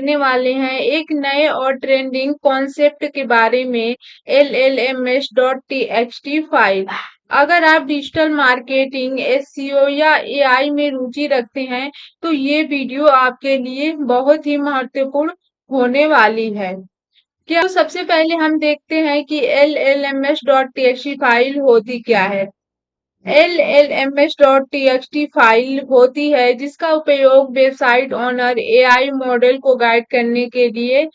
करने वाले हैं एक नए और ट्रेंडिंग कॉन्सेप्ट के बारे में, LLMs.txt फाइल। अगर आप डिजिटल मार्केटिंग, एसईओ या एआई में रुचि रखते हैं, तो ये वीडियो आपके लिए बहुत ही महत्वपूर्ण होने वाली है। क्या तो सबसे पहले हम देखते हैं कि LLMs.txt फाइल होती क्या है। LLMs.txt फाइल होती है जिसका उपयोग वेबसाइट ओनर एआई मॉडल को गाइड करने के लिए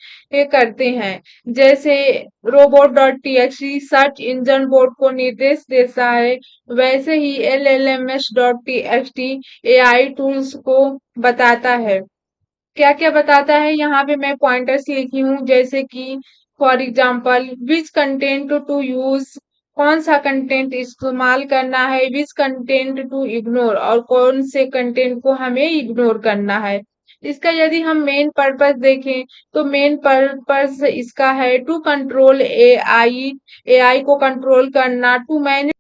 करते हैं। जैसे robot.txt सर्च इंजन बोर्ड को निर्देश देता है, वैसे ही LLMs.txt एआई टूल्स को बताता है। क्या क्या बताता है, यहाँ पे मैं पॉइंटर्स लिखी हूँ, जैसे कि for example which content to use, कौन सा कंटेंट इस्तेमाल करना है, विच कंटेंट टू इग्नोर, और कौन से कंटेंट को हमें इग्नोर करना है। इसका यदि हम मेन पर्पस देखें, तो मेन पर्पस इसका है टू कंट्रोल एआई, एआई को कंट्रोल करना,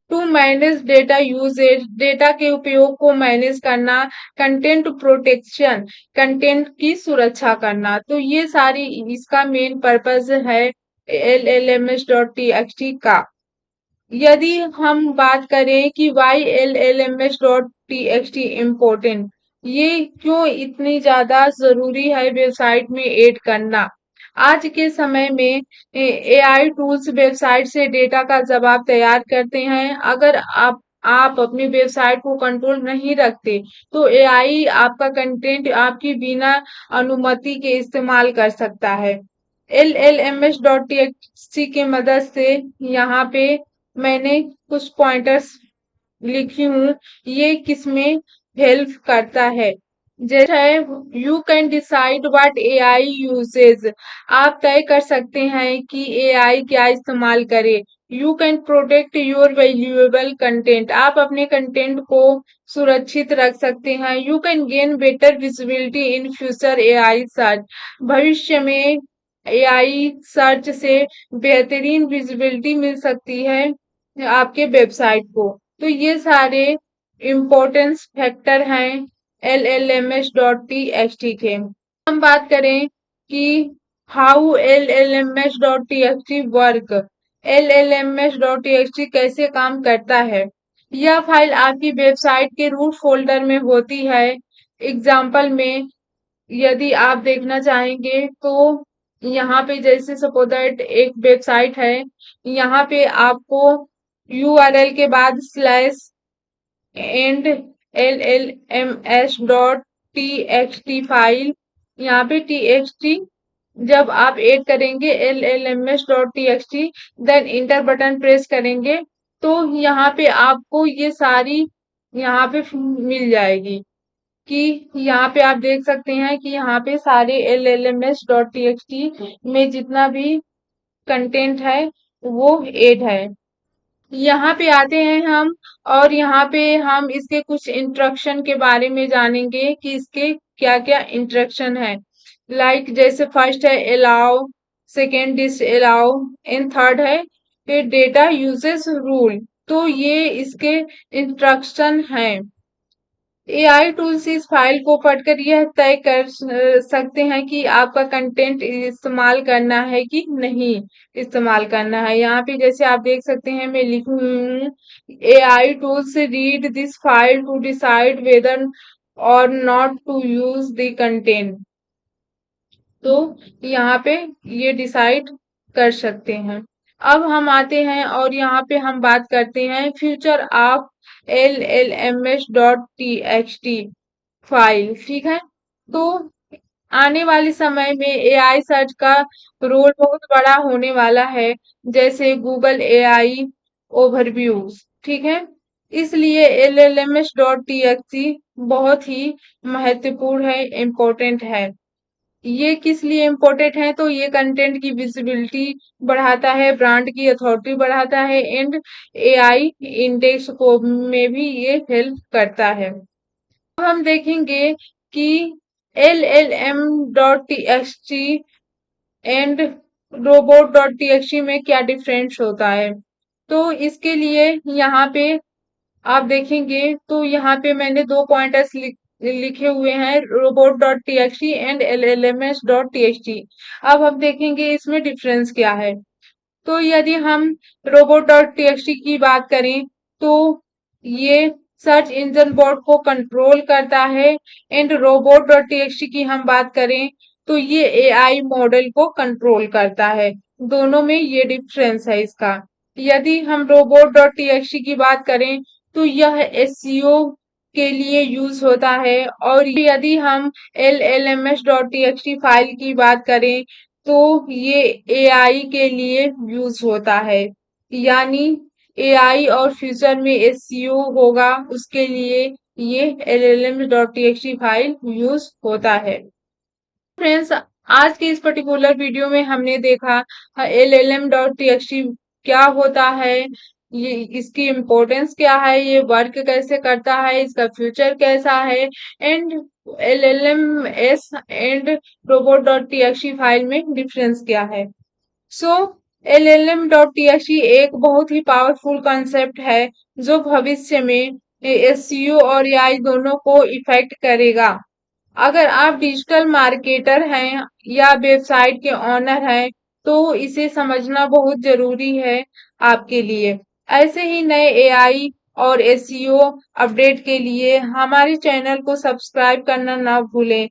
to manage data usage, data के उपयोग को मैनेज करना, कंटेंट प्रोटेक्शन, कंटेंट की सुरक्षा करना। तो ये सारी इसका मेन पर्पस है LLMs.txt का। यदि हम बात करें कि वाई LLMs.txt इम्पोर्टेंट, ये क्यों इतनी ज्यादा जरूरी है वेबसाइट में ऐड करना। आज के समय में एआई टूल्स वेबसाइट से डेटा का जवाब तैयार करते हैं। अगर आप अपनी वेबसाइट को कंट्रोल नहीं रखते, तो एआई आपका कंटेंट आपकी बिना अनुमति के इस्तेमाल कर सकता है। LLMs.txt की मदद से यहाँ पे मैंने कुछ पॉइंटर्स लिखी हूँ, ये किसमें हेल्प करता है। जैसे you can decide what AI usage, आप तय कर सकते हैं कि एआई क्या इस्तेमाल करे। You can protect your valuable content, आप अपने कंटेंट को सुरक्षित रख सकते हैं। You can gain better visibility in future AI search, भविष्य में एआई सर्च से बेहतरीन विजिबिलिटी मिल सकती है आपके वेबसाइट को। तो ये सारे इम्पोर्टेंस फैक्टर हैं LLMs.txt के। हम बात करें कि हाउ LLMs.txt वर्क, LLMs.txt कैसे काम करता है। यह फाइल आपकी वेबसाइट के रूट फोल्डर में होती है। एग्जाम्पल में यदि आप देखना चाहेंगे, तो यहाँ पे जैसे सपोज दैट एक वेबसाइट है, यहाँ पे आपको यूआरएल के बाद स्लैश एंड LLMs.txt फाइल, यहाँ पे txt जब आप ऐड करेंगे LLMs.txt, then inter button press करेंगे, तो यहाँ पे आपको ये सारी यहाँ पे मिल जाएगी। कि यहाँ पे आप देख सकते हैं कि यहाँ पे सारे LLMs.txt में जितना भी कंटेंट है वो ऐड है। यहाँ पे आते हैं हम, और यहाँ पे हम इसके कुछ इंस्ट्रक्शन के बारे में जानेंगे कि इसके क्या क्या इंस्ट्रक्शन है। लाइक जैसे फर्स्ट है allow, second disallow, and third है डेटा यूजेस रूल। तो ये इसके इंस्ट्रक्शन हैं। एआई टूल्स इस फाइल को पढ़कर यह तय कर सकते हैं कि आपका कंटेंट इस्तेमाल करना है कि नहीं इस्तेमाल करना है। यहाँ पे जैसे आप देख सकते हैं, मैं लिखूं AI tools read this file to decide whether और not to use the content. तो यहाँ पे ये डिसाइड कर सकते हैं। अब हम आते हैं और यहाँ पे हम बात करते हैं फ्यूचर ऑफ LLMs.txt फाइल, ठीक है। तो आने वाले समय में एआई सर्च का रोल बहुत बड़ा होने वाला है, जैसे गूगल एआई ओवरव्यूज, ठीक है। इसलिए LLMs.txt बहुत ही महत्वपूर्ण है, इम्पोर्टेंट है। ये किस लिए इम्पोर्टेंट है, तो ये कंटेंट की विजिबिलिटी बढ़ाता है, ब्रांड की अथॉरिटी बढ़ाता है, एंड एआई इंडेक्स को में भी ये हेल्प करता है। अब हम देखेंगे कि LLM.txt एंड robot.txt में क्या डिफरेंस होता है। तो इसके लिए यहाँ पे आप देखेंगे, तो यहाँ पे मैंने दो पॉइंटर्स लिखे हुए हैं robot.txt एंड llms.txt। अब हम देखेंगे इसमें डिफरेंस क्या है। तो यदि हम robot.txt की बात करें तो ये सर्च इंजन बॉट को कंट्रोल करता है एंड robot.txt की हम बात करें तो ये एआई मॉडल को कंट्रोल करता है। दोनों में ये डिफरेंस है इसका। यदि हम robot.txt की बात करें तो यह एसईओ के लिए यूज होता है और यदि हम llms.txt फाइल की बात करें तो ये एआई के लिए यूज होता है। यानी एआई और फ्यूचर में एसईओ होगा उसके लिए ये llms.txt फाइल यूज होता है। फ्रेंड्स, आज के इस पर्टिकुलर वीडियो में हमने देखा llm.txt क्या होता है, ये इसकी इम्पोर्टेंस क्या है, ये वर्क कैसे करता है, इसका फ्यूचर कैसा है and LLMS and robot.txt file में डिफरेंस क्या है। सो LLM.txt एक बहुत ही पावरफुल कॉन्सेप्ट है जो भविष्य में एसईओ और एआई दोनों को इफेक्ट करेगा। अगर आप डिजिटल मार्केटर हैं या वेबसाइट के ऑनर हैं तो इसे समझना बहुत जरूरी है आपके लिए। ऐसे ही नए एआई और एसईओ अपडेट के लिए हमारे चैनल को सब्सक्राइब करना ना भूलें।